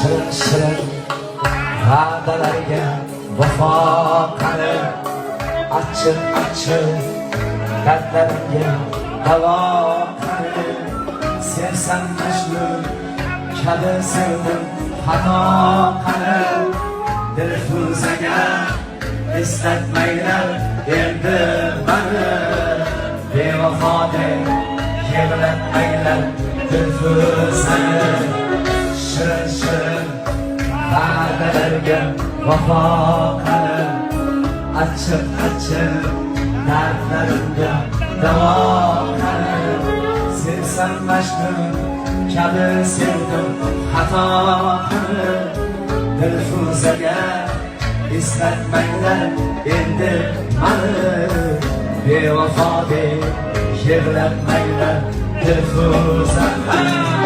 shirin shirin va'dalarga vafo qani, achchiq achchiq dardlarimga davo qani. Sevsam Majnun kabi sevdim xato qani, Dilfuzaga eslatmaylar endi bani. Bevafo deb yig'latmaylar Dilfuzani, shirin shirin va'dalarga vafo qani, achchiq achchiq dardlarimga davo qani. Sevsam Majnun kabi sevdim xato qani, Dilfuzaga eslatmaylar endi mani. Bevafo deb yig'latmaylar Dilfuzani.